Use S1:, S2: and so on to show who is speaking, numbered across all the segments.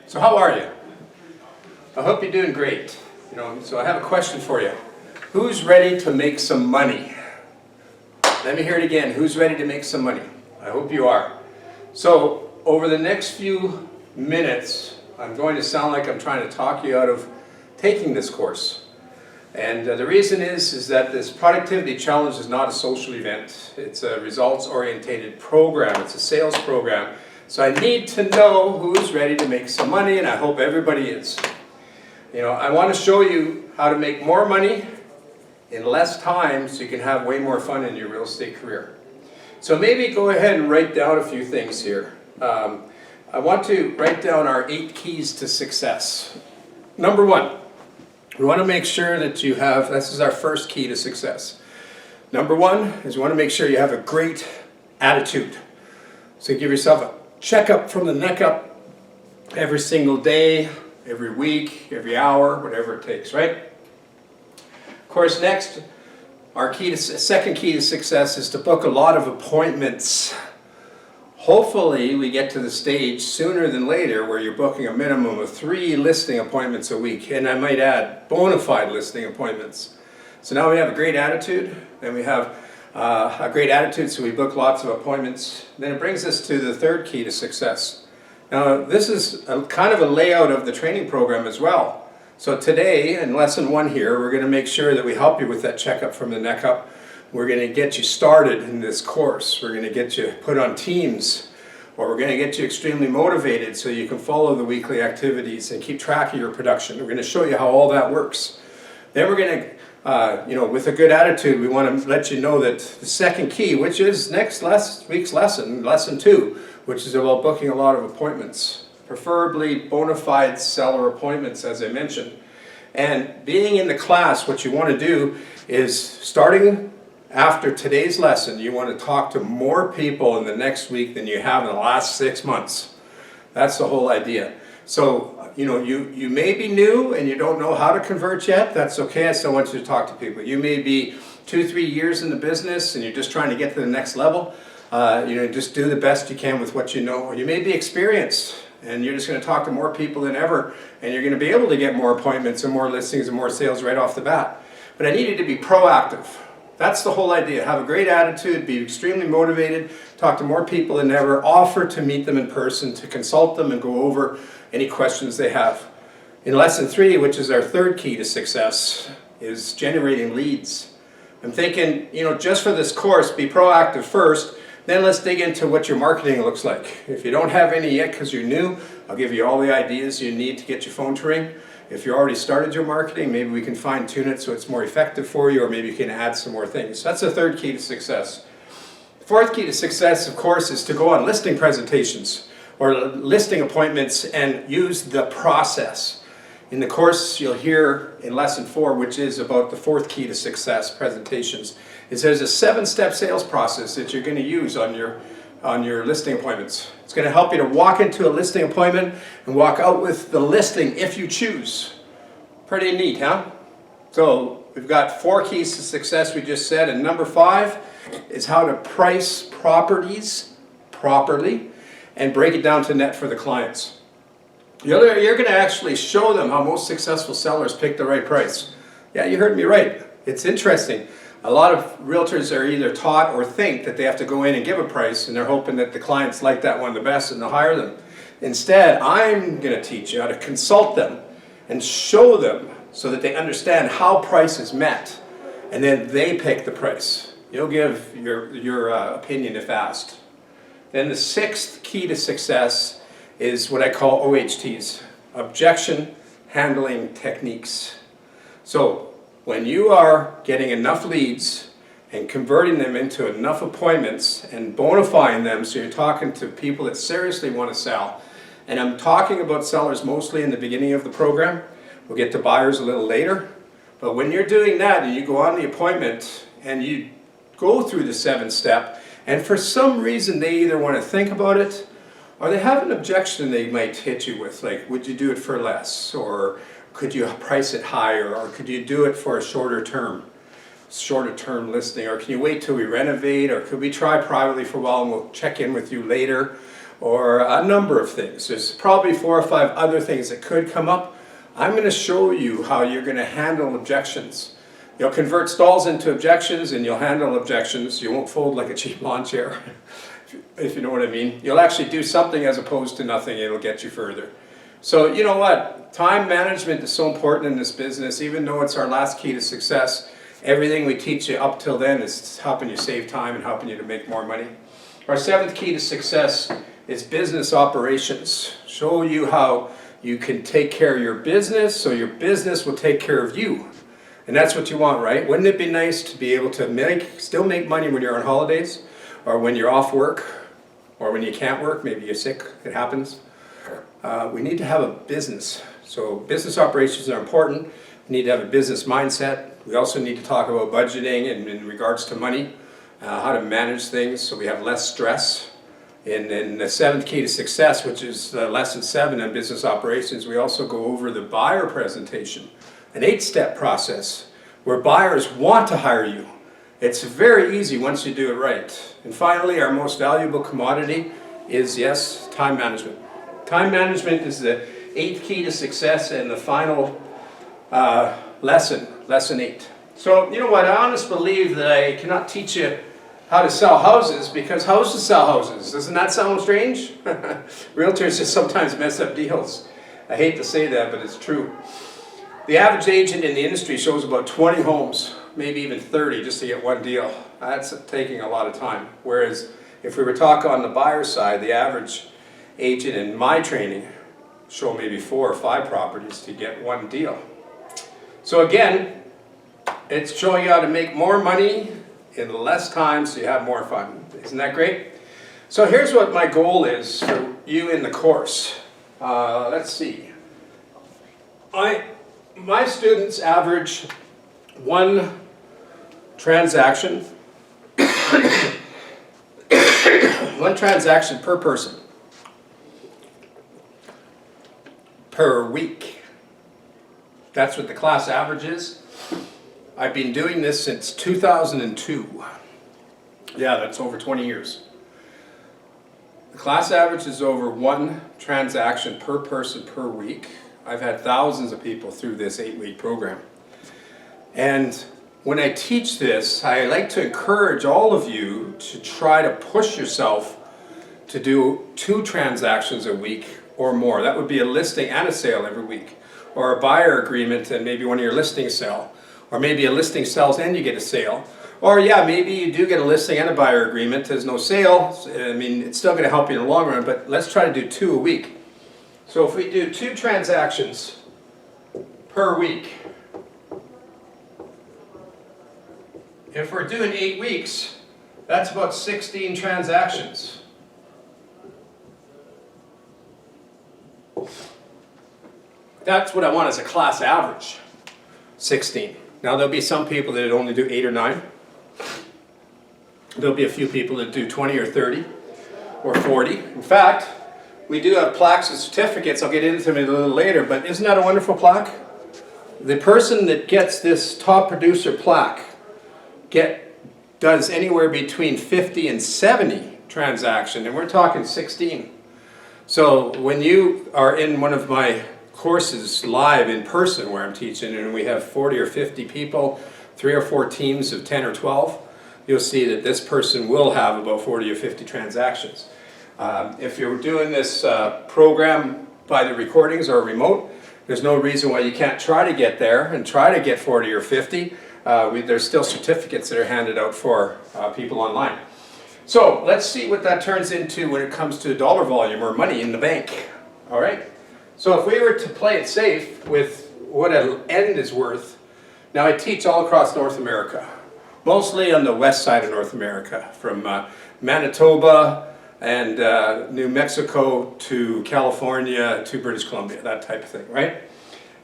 S1: So how are you? I hope you're doing great. So I have a question for you. Who's ready to make some money? Let me hear it again. Who's ready to make some money? I hope you are. So over the next few minutes, I'm going to sound like I'm trying to talk you out of taking this course. And the reason is that this productivity challenge is not a social event. It's a results-oriented program. It's a sales program. So I need to know who's ready to make some money, and I hope everybody is. I want to show you how to make more money in less time so you can have way more fun in your real estate career. So maybe go ahead and write down a few things here. I want to write down our 8 keys to success. Number 1. We want to make sure that you have, this is our first key to success. Number 1 is you want to make sure you have a great attitude. So give yourself a checkup from the neck up every single day, every week, every hour, whatever it takes, right? Of course, next, our second key to success is to book a lot of appointments. Hopefully, we get to the stage sooner than later where you're booking a minimum of 3 listing appointments a week, and I might add bona fide listing appointments. So now we have a great attitude, and we have a great attitude, so we book lots of appointments. Then it brings us to the third key to success. Now, this is kind of a layout of the training program as well. So today, in lesson 1 here, we're going to make sure that we help you with that checkup from the neck up. We're going to get you started in this course. We're going to get you put on teams, or we're going to get you extremely motivated so you can follow the weekly activities and keep track of your production. We're going to show you how all that works. Then we're going to, with a good attitude, we want to let you know that the second key, which is next week's lesson, lesson 2, which is about booking a lot of appointments, preferably bona fide seller appointments, as I mentioned. And being in the class, what you want to do is, starting after today's lesson, you want to talk to more people in the next week than you have in the last 6 months. That's the whole idea. So, you may be new and you don't know how to convert yet. That's okay. I still want you to talk to people. You may be 2-3 years in the business and you're just trying to get to the next level. Just do the best you can with what you know. Or you may be experienced and you're just going to talk to more people than ever, and you're going to be able to get more appointments and more listings and more sales right off the bat. But I need you to be proactive. That's the whole idea. Have a great attitude, be extremely motivated, talk to more people than ever, offer to meet them in person, to consult them and go over any questions they have. In lesson 3, which is our third key to success, is generating leads. I'm thinking, just for this course, be proactive first, then let's dig into what your marketing looks like. If you don't have any yet because you're new, I'll give you all the ideas you need to get your phone to ring. If you already started your marketing, maybe we can fine-tune it so it's more effective for you, or maybe you can add some more things. That's the third key to success. The fourth key to success, of course, is to go on listing presentations or listing appointments and use the process. In the course, you'll hear in lesson 4, which is about the fourth key to success, presentations, is there's a 7-step sales process that you're going to use on your listing appointments. It's going to help you to walk into a listing appointment and walk out with the listing if you choose. Pretty neat, huh? So we've got 4 keys to success we just said, and number 5 is how to price properties properly and break it down to net for the clients. You're going to actually show them how most successful sellers pick the right price. Yeah, you heard me right. It's interesting. A lot of realtors are either taught or think that they have to go in and give a price, and they're hoping that the clients like that one the best and they'll hire them. Instead, I'm going to teach you how to consult them and show them so that they understand how price is met, and then they pick the price. You'll give your opinion if asked. Then the 6th key to success is what I call OHTs, objection handling techniques. So when you are getting enough leads and converting them into enough appointments and bona fiding them, so you're talking to people that seriously want to sell, and I'm talking about sellers mostly in the beginning of the program, we'll get to buyers a little later, but when you're doing that and you go on the appointment and you go through the 7-step, and for some reason they either want to think about it or they have an objection they might hit you with, like, would you do it for less, or could you price it higher, or could you do it for a shorter term listing, or can you wait till we renovate, or could we try privately for a while and we'll check in with you later, or a number of things. There's probably 4 or 5 other things that could come up. I'm going to show you how you're going to handle objections. You'll convert stalls into objections and you'll handle objections. You won't fold like a cheap lawn chair, if you know what I mean. You'll actually do something as opposed to nothing. It'll get you further. So you know what? Time management is so important in this business. Even though it's our last key to success, everything we teach you up till then is helping you save time and helping you to make more money. Our 7th key to success is business operations. Show you how you can take care of your business so your business will take care of you. And that's what you want, right? Wouldn't it be nice to be able to still make money when you're on holidays, or when you're off work, or when you can't work, maybe you're sick, it happens. We need to have a business. So business operations are important. We need to have a business mindset. We also need to talk about budgeting and in regards to money, how to manage things so we have less stress. In the 7th key to success, which is lesson 7 in business operations, we also go over the buyer presentation, an 8-step process where buyers want to hire you. It's very easy once you do it right. And finally, our most valuable commodity is, yes, time management. Time management is the 8th key to success and the final lesson 8. So, you know what, I honestly believe that I cannot teach you how to sell houses because houses sell houses. Doesn't that sound strange? Realtors just sometimes mess up deals. I hate to say that, but it's true. The average agent in the industry shows about 20 homes, maybe even 30, just to get one deal. That's taking a lot of time. Whereas if we were talking on the buyer side, the average agent in my training show maybe 4 or 5 properties to get one deal. So again, it's showing you how to make more money in less time so you have more fun. Isn't that great? So here's what my goal is for you in the course. Let's see. My students average 1 transaction, 1 transaction per person per week. That's what the class average is. I've been doing this since 2002. Yeah, that's over 20 years. The class average is over 1 transaction per person per week. I've had thousands of people through this 8-week program. And when I teach this, I like to encourage all of you to try to push yourself to do 2 transactions a week or more. That would be a listing and a sale every week, or a buyer agreement and maybe one of your listings sell. Or maybe a listing sells and you get a sale. Or yeah, maybe you do get a listing and a buyer agreement. There's no sale. I mean, it's still going to help you in the long run, but let's try to do 2 a week. So if we do 2 transactions per week, if we're doing 8 weeks, that's about 16 transactions. That's what I want as a class average, 16. Now there'll be some people that only do 8 or 9. There'll be a few people that do 20 or 30 or 40. In fact, we do have plaques and certificates. I'll get into them a little later, but isn't that a wonderful plaque? The person that gets this top producer plaque does anywhere between 50 and 70 transactions, and we're talking 16. So when you are in one of my courses live in person where I'm teaching and we have 40 or 50 people, 3 or 4 teams of 10 or 12, you'll see that this person will have about 40 or 50 transactions. If you're doing this program by the recordings or remote, there's no reason why you can't try to get there and try to get 40 or 50. There's still certificates that are handed out for people online. So let's see what that turns into when it comes to dollar volume or money in the bank. All right? So if we were to play it safe with what an end is worth, now I teach all across North America, mostly on the west side of North America, from Manitoba and New Mexico to California to British Columbia, that type of thing, right?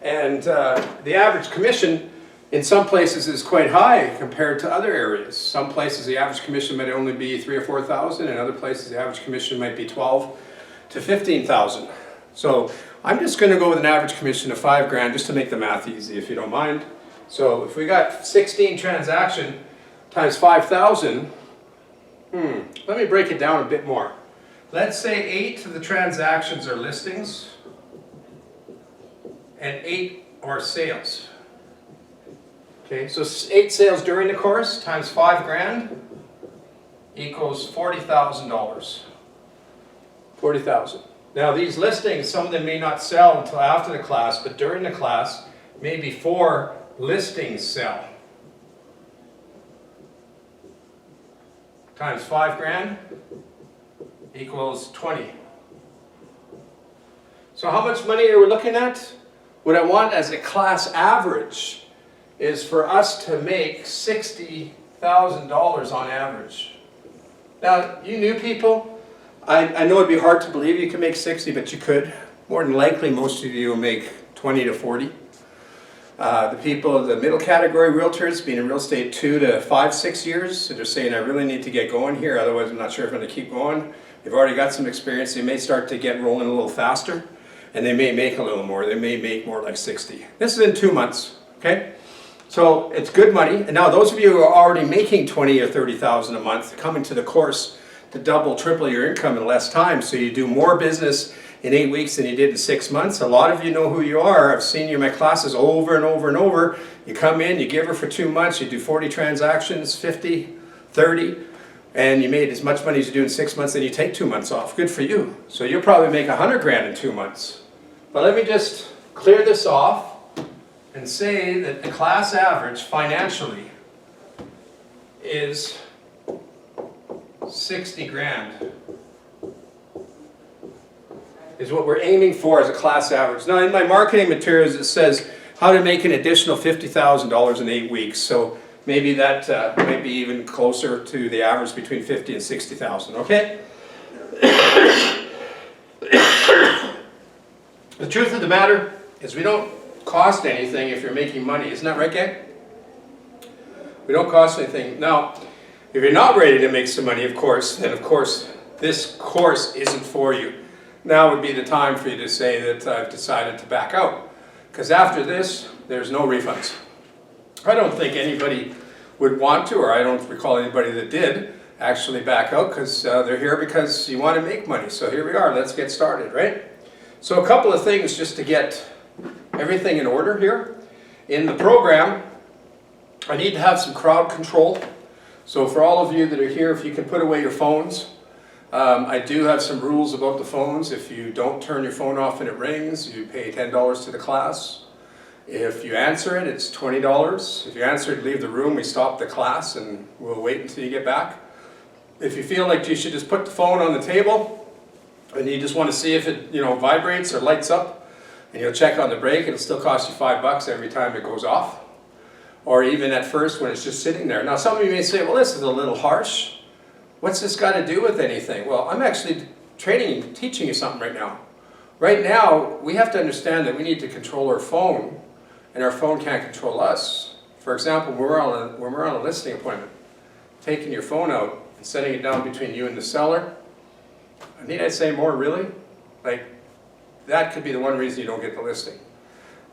S1: And the average commission in some places is quite high compared to other areas. Some places the average commission might only be $3,000 or $4,000, and other places the average commission might be $12,000 to $15,000. So I'm just going to go with an average commission of $5,000 just to make the math easy, if you don't mind. So if we got 16 transaction times 5,000, let me break it down a bit more. Let's say 8 of the transactions are listings and 8 are sales. Okay, so 8 sales during the course times 5 grand equals $40,000. 40,000. Now these listings, some of them may not sell until after the class, but during the class, maybe 4 listings sell. Times 5 grand equals 20. So how much money are we looking at? What I want as a class average is for us to make $60,000 on average. Now, you new people, I know it'd be hard to believe you can make 60, but you could. More than likely, most of you will make 20 to 40. The people, the middle category realtors, being in real estate 2 to 5, 6 years, so they're saying, I really need to get going here, otherwise I'm not sure if I'm going to keep going. They've already got some experience, they may start to get rolling a little faster, and they may make a little more, they may make more like 60. This is in 2 months, okay? So it's good money, and now those of you who are already making 20 or 30,000 a month, coming to the course to double, triple your income in less time, so you do more business in 8 weeks than you did in 6 months. A lot of you know who you are. I've seen you in my classes over and over and over. You come in, you give her for 2 months, you do 40 transactions, 50, 30, and you made as much money as you do in 6 months, then you take 2 months off. Good for you. So you'll probably make 100 grand in 2 months. But let me just clear this off and say that the class average financially is 60 grand. Is what we're aiming for as a class average. Now in my marketing materials it says how to make an additional $50,000 in 8 weeks. So maybe that might be even closer to the average between 50 and 60,000, okay? The truth of the matter is we don't cost anything if you're making money. Isn't that right, gang? We don't cost anything. Now, if you're not ready to make some money, of course, then of course this course isn't for you. Now would be the time for you to say that I've decided to back out. Because after this, there's no refunds. I don't think anybody would want to, or I don't recall anybody that did, actually back out, because they're here because you want to make money. So here we are, let's get started, right? So a couple of things just to get everything in order here. In the program, I need to have some crowd control. So for all of you that are here, if you can put away your phones. I do have some rules about the phones. If you don't turn your phone off and it rings, you pay $10 to the class. If you answer it, it's $20. If you answer it, leave the room, we stop the class and we'll wait until you get back. If you feel like you should just put the phone on the table and you just want to see if it vibrates or lights up, and you'll check on the break, it'll still cost you $5 every time it goes off. Or even at first when it's just sitting there. Now some of you may say, well, this is a little harsh. What's this got to do with anything? Well, I'm actually teaching you something right now. Right now, we have to understand that we need to control our phone, and our phone can't control us. For example, when we're on a listing appointment, taking your phone out and setting it down between you and the seller, need I say more, really? Like, that could be the one reason you don't get the listing.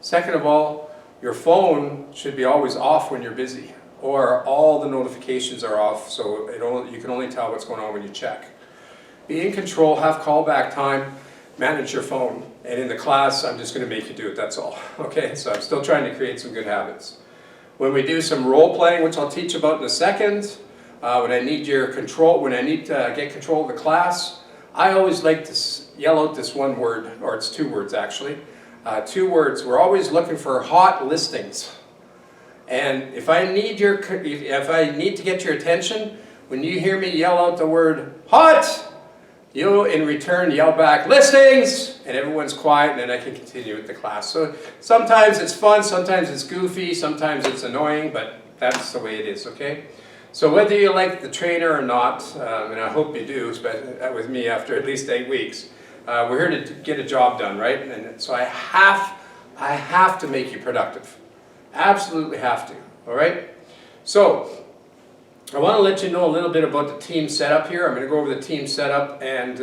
S1: Second of all, your phone should be always off when you're busy, or all the notifications are off, so you can only tell what's going on when you check. Be in control, have callback time, manage your phone, and in the class, I'm just going to make you do it, that's all. Okay, so I'm still trying to create some good habits. When we do some role playing, which I'll teach about in a second, when I need your control, when I need to get control of the class, I always like to yell out this one word, or it's 2 words actually. 2 words, we're always looking for hot listings. And if I need to get your attention, when you hear me yell out the word hot, you in return yell back listings, and everyone's quiet, and then I can continue with the class. So sometimes it's fun, sometimes it's goofy, sometimes it's annoying, but that's the way it is, okay? So whether you like the trainer or not, and I hope you do, especially with me after at least 8 weeks, we're here to get a job done, right? And so I have to make you productive. Absolutely have to, all right? So, I want to let you know a little bit about the team setup here. I'm going to go over the team setup, and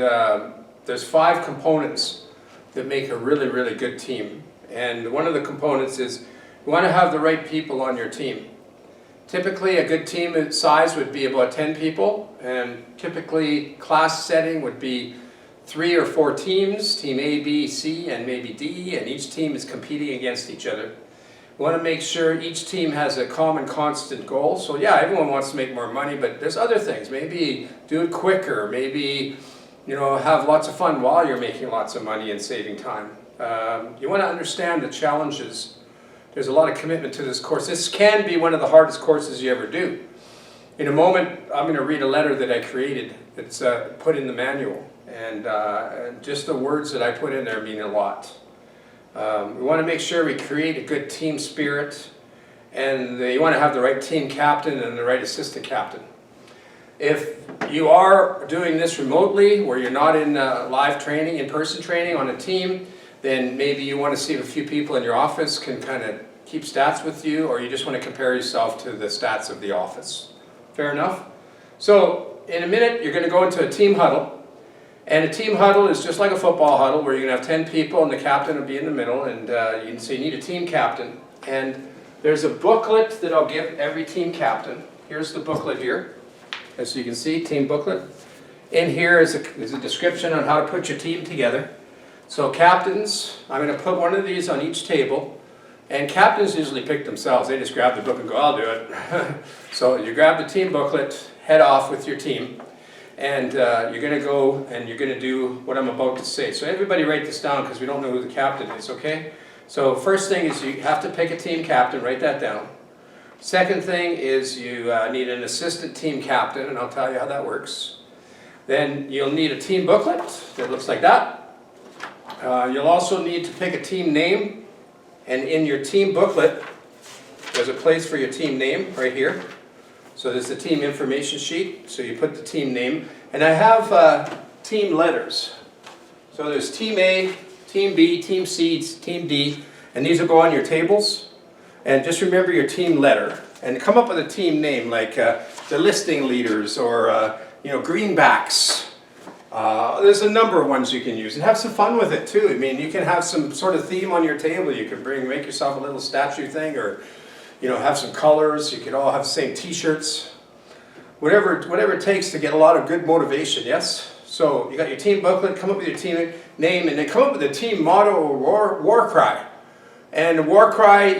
S1: there's 5 components that make a really, really good team. And one of the components is you want to have the right people on your team. Typically, a good team size would be about 10 people, and typically class setting would be 3 or 4 teams, team A, B, C, and maybe D, and each team is competing against each other. We want to make sure each team has a common constant goal. So yeah, everyone wants to make more money, but there's other things. Maybe do it quicker, maybe have lots of fun while you're making lots of money and saving time. You want to understand the challenges. There's a lot of commitment to this course. This can be one of the hardest courses you ever do. In a moment, I'm going to read a letter that I created. It's put in the manual, and just the words that I put in there mean a lot. We want to make sure we create a good team spirit, and you want to have the right team captain and the right assistant captain. If you are doing this remotely, where you're not in live training, in-person training on a team, then maybe you want to see if a few people in your office can kind of keep stats with you, or you just want to compare yourself to the stats of the office. Fair enough? So in a minute, you're going to go into a team huddle. And a team huddle is just like a football huddle, where you're going to have 10 people and the captain will be in the middle, and so you need a team captain. And there's a booklet that I'll give every team captain. Here's the booklet here. As you can see, team booklet. In here is a description on how to put your team together. So captains, I'm going to put one of these on each table. And captains usually pick themselves. They just grab the book and go, I'll do it. So you grab the team booklet, head off with your team. And you're going to go and you're going to do what I'm about to say. So everybody write this down, because we don't know who the captain is, okay? So first thing is you have to pick a team captain. Write that down. Second thing is you need an assistant team captain, and I'll tell you how that works. Then you'll need a team booklet that looks like that. You'll also need to pick a team name. And in your team booklet, there's a place for your team name right here. So there's the team information sheet, so you put the team name. And I have team letters. So there's team A, team B, team C, team D, and these will go on your tables. And just remember your team letter, and come up with a team name, like the listing leaders, or greenbacks. There's a number of ones you can use, and have some fun with it too. I mean, you can have some sort of theme on your table. You can make yourself a little statue thing, or have some colors. You could all have the same T-shirts. Whatever it takes to get a lot of good motivation. Yes. So you got your team booklet. Come up with your team name, and then come up with a team motto or war cry. And the war cry,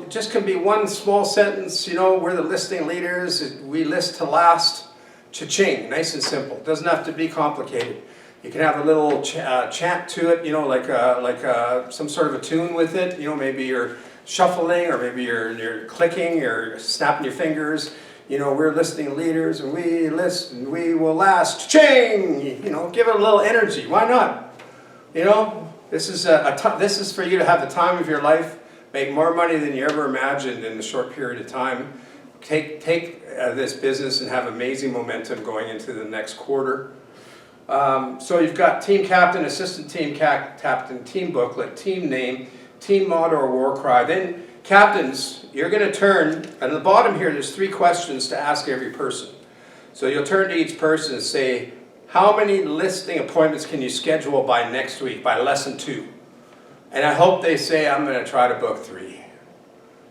S1: just can be one small sentence. We're the listing leaders. We list to last. Cha-ching, nice and simple. Doesn't have to be complicated. You can have a little chant to it, like some sort of a tune with it. Maybe you're shuffling, or maybe you're clicking, or snapping your fingers. We're listing leaders, and we list, and we will last. Cha-ching! Give it a little energy. Why not? This is for you to have the time of your life. Make more money than you ever imagined in a short period of time. Take this business and have amazing momentum going into the next quarter. So you've got team captain, assistant team captain, team booklet, team name, team motto or war cry. Then captains, you're going to turn, and at the bottom here there's 3 questions to ask every person. So you'll turn to each person and say, how many listing appointments can you schedule by next week, by lesson 2? And I hope they say, I'm going to try to book 3.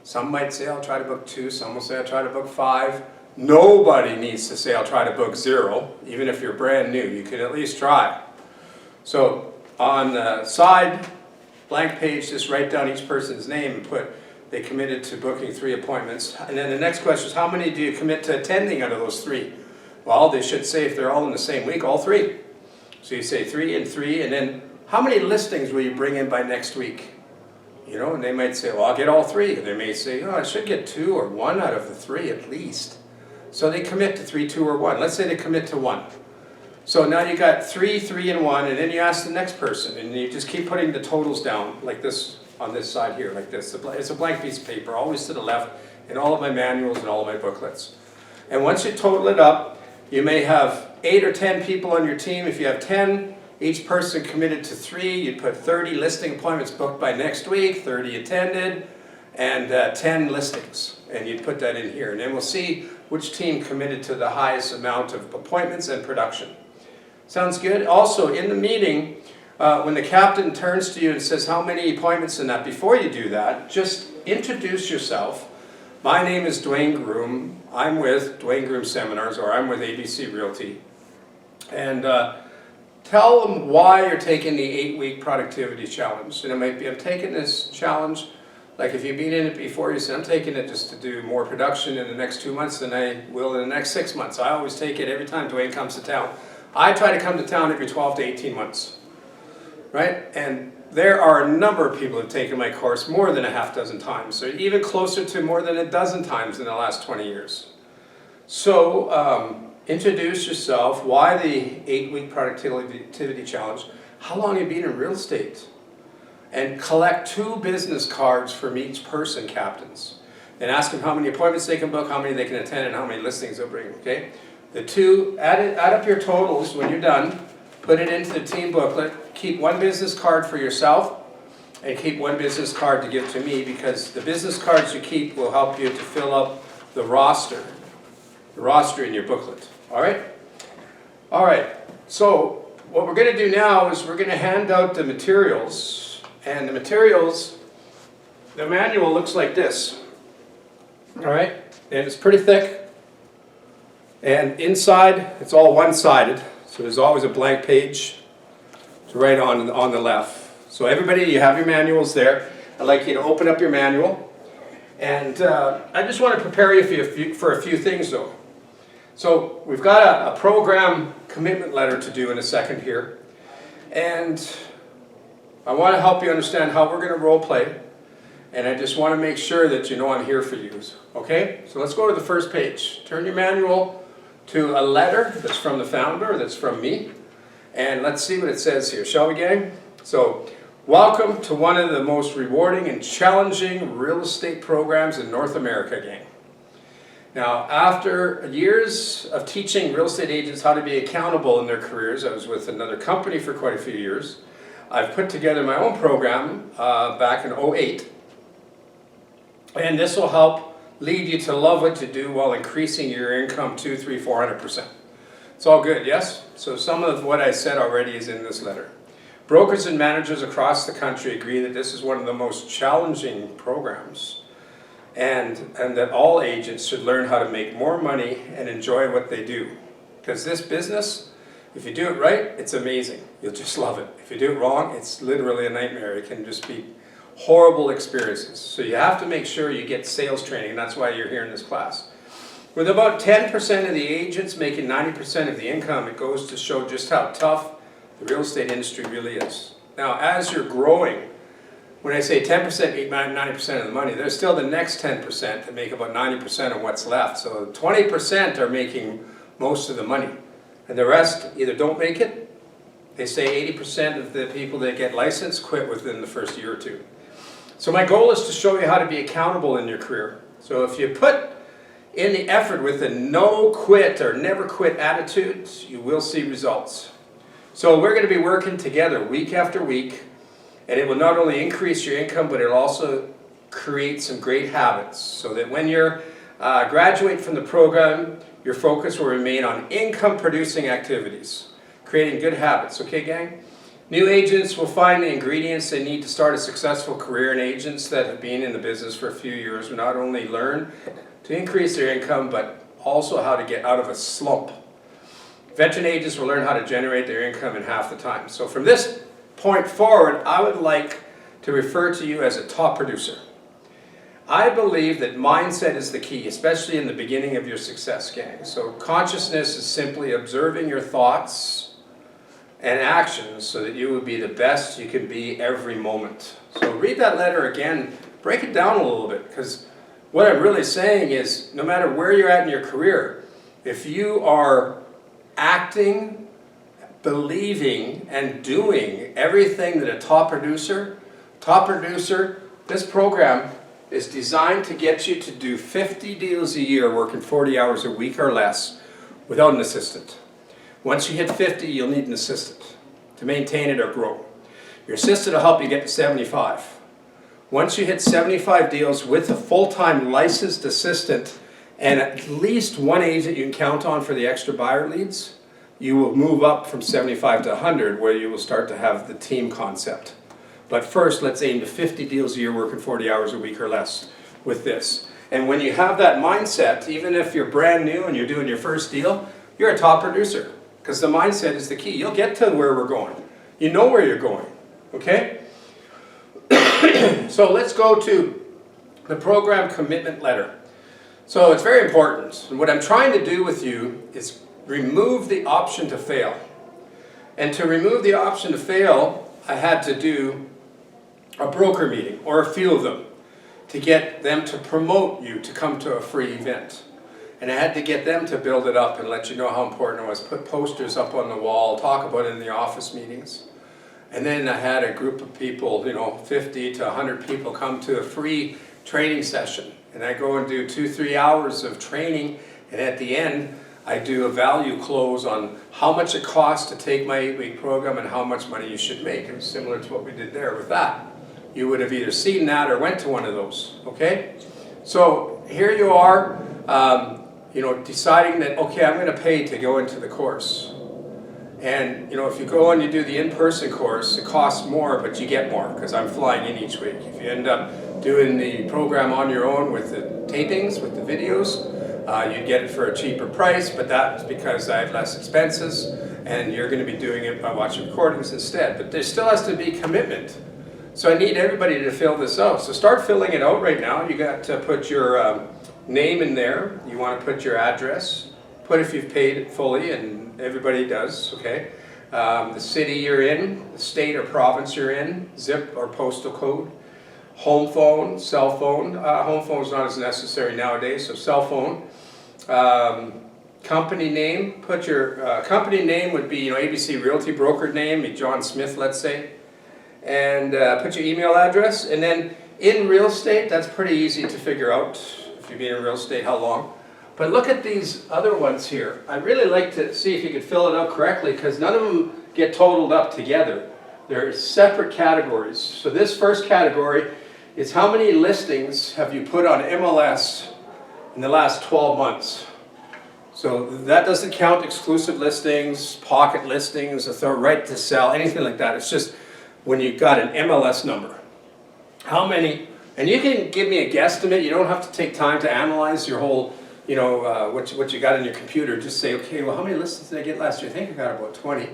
S1: Some might say, I'll try to book 2. Some will say, I'll try to book 5. Nobody needs to say, I'll try to book 0. Even if you're brand new, you can at least try. So on the side, blank page, just write down each person's name and put, they committed to booking 3 appointments. And then the next question is, how many do you commit to attending out of those 3? Well, they should say, if they're all in the same week, all 3. So you say 3 and 3, and then how many listings will you bring in by next week? And they might say, well, I'll get all 3. And they may say, I should get 2 or 1 out of the 3 at least. So they commit to 3, 2, or 1. Let's say they commit to 1. So now you got 3, 3, and 1, and then you ask the next person, and you just keep putting the totals down, like this, on this side here, like this. It's a blank piece of paper, always to the left, in all of my manuals and all of my booklets. And once you total it up, you may have 8 or 10 people on your team. If you have 10, each person committed to 3, you'd put 30 listing appointments booked by next week, 30 attended, and 10 listings. And you'd put that in here. And then we'll see which team committed to the highest amount of appointments and production. Sounds good? Also, in the meeting, when the captain turns to you and says, how many appointments in that, before you do that, just introduce yourself. My name is Dwayne Groom. I'm with Dwayne Groom Seminars, or I'm with ABC Realty. And tell them why you're taking the 8-week productivity challenge. And it might be, I'm taking this challenge, like if you've been in it before, you say, I'm taking it just to do more production in the next 2 months than I will in the next 6 months. I always take it every time Dwayne comes to town. I try to come to town every 12 to 18 months, right? And there are a number of people who have taken my course more than a half dozen times, so even closer to more than a dozen times in the last 20 years. So introduce yourself, why the 8-week productivity challenge, how long have you been in real estate? And collect 2 business cards from each person, captains. And ask them how many appointments they can book, how many they can attend, and how many listings they'll bring, okay? The 2, add up your totals when you're done, put it into the team booklet, keep 1 business card for yourself, and keep 1 business card to give to me, because the business cards you keep will help you to fill up the roster in your booklet, all right? All right, so what we're gonna do now is we're gonna hand out the materials, and the materials, the manual looks like this, all right? And it's pretty thick, and inside, it's all one-sided, so there's always a blank page to write on the left. So everybody, you have your manuals there. I'd like you to open up your manual, and I just want to prepare you for a few things though. So we've got a program commitment letter to do in a second here, and I want to help you understand how we're going to role play, and I just want to make sure that you know I'm here for you. Okay? So let's go to the first page. Turn your manual to a letter that's from the founder, that's from me, and let's see what it says here. Shall we, gang? So, welcome to one of the most rewarding and challenging real estate programs in North America, gang. Now, after years of teaching real estate agents how to be accountable in their careers, I was with another company for quite a few years. I've put together my own program back in '08, and this will help lead you to love what you do while increasing your income 200%, 300%, 400%. It's all good, yes? So some of what I said already is in this letter. Brokers and managers across the country agree that this is one of the most challenging programs, and that all agents should learn how to make more money and enjoy what they do. Because this business, if you do it right, it's amazing. You'll just love it. If you do it wrong, it's literally a nightmare. It can just be horrible experiences. So you have to make sure you get sales training, and that's why you're here in this class. With about 10% of the agents making 90% of the income, it goes to show just how tough the real estate industry really is. Now, as you're growing, when I say 10% make 90% of the money, there's still the next 10% that make about 90% of what's left. So 20% are making most of the money, and the rest either don't make it. They say 80% of the people that get licensed quit within the first year or 2. So my goal is to show you how to be accountable in your career. So if you put in the effort with a no quit or never quit attitude, you will see results. So we're going to be working together week after week, and it will not only increase your income, but it'll also create some great habits, so that when you graduate from the program, your focus will remain on income producing activities, creating good habits. Okay, gang? New agents will find the ingredients they need to start a successful career, and agents that have been in the business for a few years will not only learn to increase their income, but also how to get out of a slump. Veteran agents will learn how to generate their income in half the time. So from this point forward, I would like to refer to you as a top producer. I believe that mindset is the key, especially in the beginning of your success, gang. So consciousness is simply observing your thoughts and actions so that you will be the best you can be every moment. So read that letter again, break it down a little bit, because what I'm really saying is no matter where you're at in your career, if you are acting, believing, and doing everything that a top producer, this program is designed to get you to do 50 deals a year working 40 hours a week or less without an assistant. Once you hit 50, you'll need an assistant to maintain it or grow. Your assistant will help you get to 75. Once you hit 75 deals with a full-time licensed assistant and at least one agent you can count on for the extra buyer leads, you will move up from 75 to 100, where you will start to have the team concept. But first, let's aim to 50 deals a year working 40 hours a week or less with this. And when you have that mindset, even if you're brand new and you're doing your first deal, you're a top producer. because the mindset is the key. You'll get to where we're going. You know where you're going, okay? So let's go to the program commitment letter. So it's very important. And what I'm trying to do with you is remove the option to fail. And to remove the option to fail, I had to do a broker meeting, or a few of them, to get them to promote you to come to a free event. And I had to get them to build it up and let you know how important it was. Put posters up on the wall, talk about it in the office meetings. And then I had a group of people, 50 to 100 people come to a free training session. And I go and do 2-3 hours of training, and at the end, I do a value close on how much it costs to take my 8-week program and how much money you should make. It was similar to what we did there with that. You would have either seen that or went to one of those, okay? So here you are, deciding that, okay, I'm going to pay to go into the course. And, if you go and you do the in-person course, it costs more, but you get more, because I'm flying in each week. If you end up doing the program on your own with the tapings, with the videos, you'd get it for a cheaper price, but that's because I have less expenses, and you're going to be doing it by watching recordings instead. But there still has to be commitment. So I need everybody to fill this out. So start filling it out right now. You got to put your name in there. You want to put your address. Put if you've paid it fully, and everybody does, okay? The city you're in, the state or province you're in, zip or postal code, home phone, cell phone. Home phone's not as necessary nowadays, so cell phone. Company name, put your company name would be ABC Realty broker name, John Smith, let's say. And put your email address, and then in real estate, that's pretty easy to figure out if you've been in real estate, how long. But look at these other ones here. I'd really like to see if you could fill it out correctly, because none of them get totaled up together. They're separate categories. So this first category is how many listings have you put on MLS in the last 12 months? So that doesn't count exclusive listings, pocket listings, the right to sell, anything like that. It's just when you've got an MLS number. How many, and you can give me a guesstimate. You don't have to take time to analyze your whole, what you got in your computer. Just say, okay, well, how many listings did I get last year? I think I got about 20.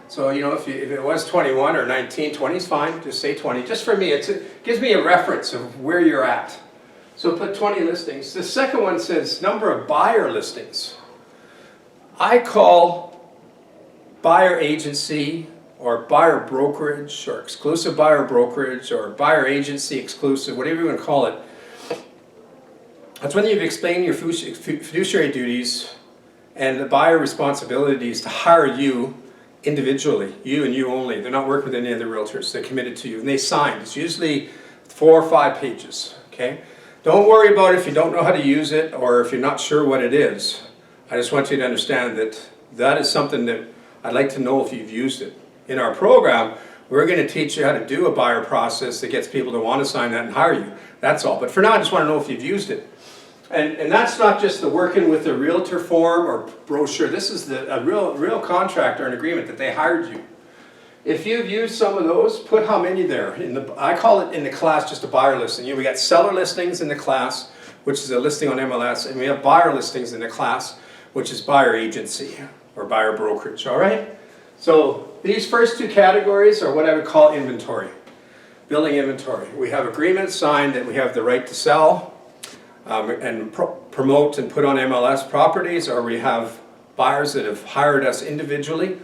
S1: So, if it was 21 or 19, 20 is fine. Just say 20. Just for me, it gives me a reference of where you're at. So put 20 listings. The second one says number of buyer listings. I call buyer agency or buyer brokerage or exclusive buyer brokerage or buyer agency exclusive, whatever you want to call it. That's when you've explained your fiduciary duties and the buyer responsibilities to hire you individually, you and you only. They're not working with any other realtors. They're committed to you, and they signed. It's usually 4 or 5 pages, okay? Don't worry about it if you don't know how to use it or if you're not sure what it is. I just want you to understand that that is something that I'd like to know if you've used it. In our program, we're going to teach you how to do a buyer process that gets people to want to sign that and hire you. That's all. But for now, I just want to know if you've used it. And that's not just the working with a realtor form or brochure. This is a real contract or an agreement that they hired you. If you've used some of those, put how many there. I call it in the class just a buyer listing. We got seller listings in the class, which is a listing on MLS, and we have buyer listings in the class, which is buyer agency or buyer brokerage, all right? So these first 2 categories are what I would call inventory, building inventory. We have agreements signed that we have the right to sell and promote and put on MLS properties, or we have buyers that have hired us individually,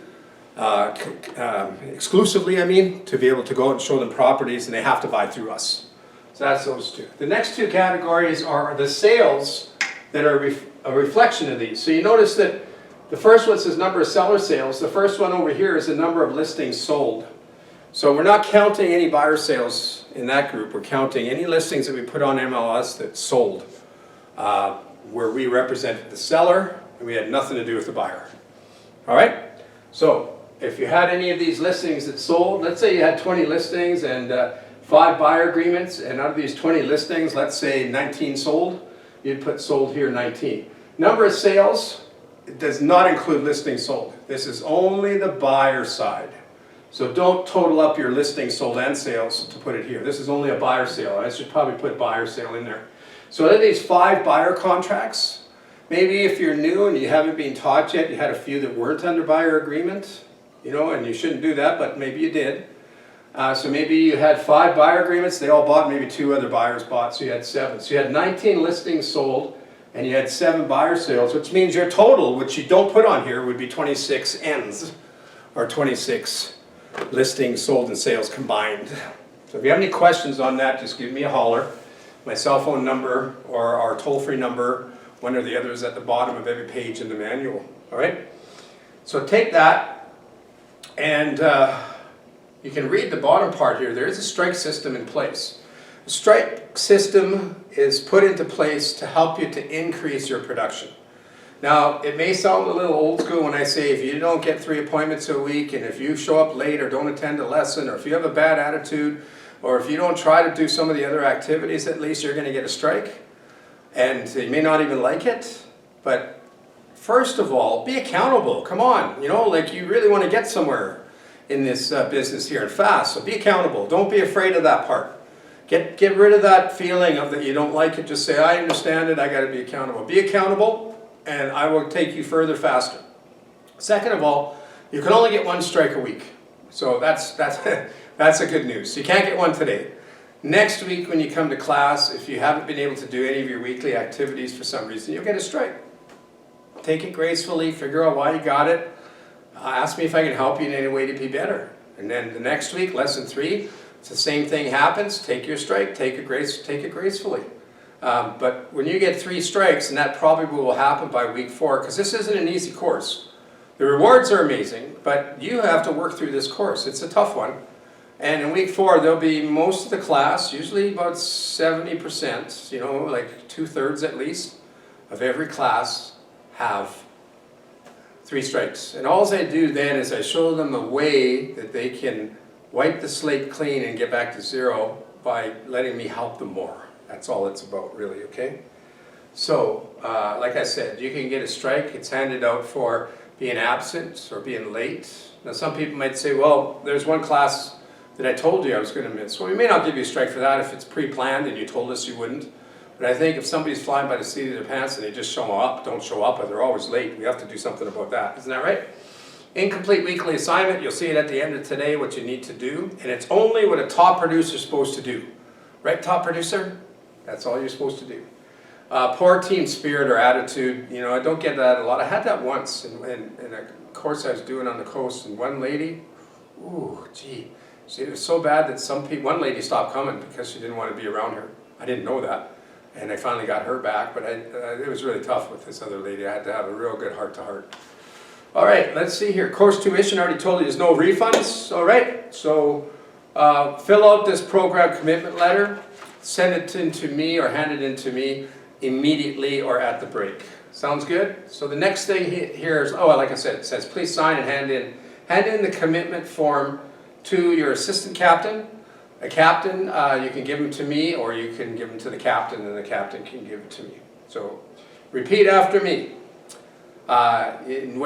S1: exclusively, to be able to go out and show them properties, and they have to buy through us. So that's those 2. The next 2 categories are the sales that are a reflection of these. So you notice that the first one says number of seller sales. The first one over here is the number of listings sold. So we're not counting any buyer sales in that group. We're counting any listings that we put on MLS that sold, where we represented the seller and we had nothing to do with the buyer. All right? So if you had any of these listings that sold, let's say you had 20 listings and 5 buyer agreements, and out of these 20 listings, let's say 19 sold, you'd put sold here 19. Number of sales, it does not include listings sold. This is only the buyer side. So don't total up your listings sold and sales to put it here. This is only a buyer sale. I should probably put buyer sale in there. So out of these 5 buyer contracts, Maybe if you're new and you haven't been taught yet, you had a few that weren't under buyer agreement, you know, and you shouldn't do that, but maybe you did. So maybe you had 5 buyer agreements, they all bought, maybe 2 other buyers bought, so you had 7. So you had 19 listings sold, and you had 7 buyer sales, which means your total, which you don't put on here, would be 26 ends, or 26 listings sold and sales combined. So if you have any questions on that, just give me a holler. My cell phone number or our toll-free number, one or the other, is at the bottom of every page in the manual. All right? So take that, and you can read the bottom part here. There is a strike system in place. The strike system is put into place to help you to increase your production. Now, it may sound a little old school when I say if you don't get 3 appointments a week, and if you show up late or don't attend a lesson, or if you have a bad attitude, or if you don't try to do some of the other activities, at least you're going to get a strike. And you may not even like it, but first of all, be accountable. Come on, you know, like you really want to get somewhere in this business here and fast, so be accountable. Don't be afraid of that part. Get rid of that feeling of that you don't like it. Just say, I understand it, I got to be accountable. Be accountable, and I will take you further faster. Second of all, you can only get 1 strike a week. So that's that's a good news. So you can't get 1 today. Next week when you come to class, if you haven't been able to do any of your weekly activities for some reason, you'll get a strike. Take it gracefully, figure out why you got it. Ask me if I can help you in any way to be better. And then the next week, lesson 3, it's the same thing happens. Take your strike, take it gracefully. But when you get 3 strikes, and that probably will happen by week 4, because this isn't an easy course. The rewards are amazing, but you have to work through this course. It's a tough one. And in week 4, there'll be most of the class, usually about 70%, you know, like 2/3 at least, of every class have 3 strikes. And all I do then is I show them a way that they can wipe the slate clean and get back to 0 by letting me help them more. That's all it's about, really, okay? So, like I said, you can get a strike. It's handed out for being absent or being late. Now, some people might say, well, there's 1 class that I told you I was going to miss. Well, we may not give you a strike for that if it's pre-planned and you told us you wouldn't. But I think if somebody's flying by the seat of their pants and they just don't show up, or they're always late, we have to do something about that. Isn't that right? Incomplete weekly assignment, you'll see it at the end of today, what you need to do. And it's only what a top producer is supposed to do. Right, top producer? That's all you're supposed to do. Poor team spirit or attitude, you know, I don't get that a lot. I had that once in a course I was doing on the coast, and one lady, ooh, gee. It was so bad that one lady stopped coming because she didn't want to be around her. I didn't know that. And I finally got her back, but it was really tough with this other lady. I had to have a real good heart-to-heart. All right, let's see here. Course tuition, I already told you there's no refunds. All right, so fill out this program commitment letter, send it in to me or hand it in to me immediately or at the break. Sounds good? So the next thing here is, like I said, it says please sign and hand in the commitment form to your assistant captain. A captain, you can give them to me, or you can give them to the captain, and the captain can give it to me. So repeat after me.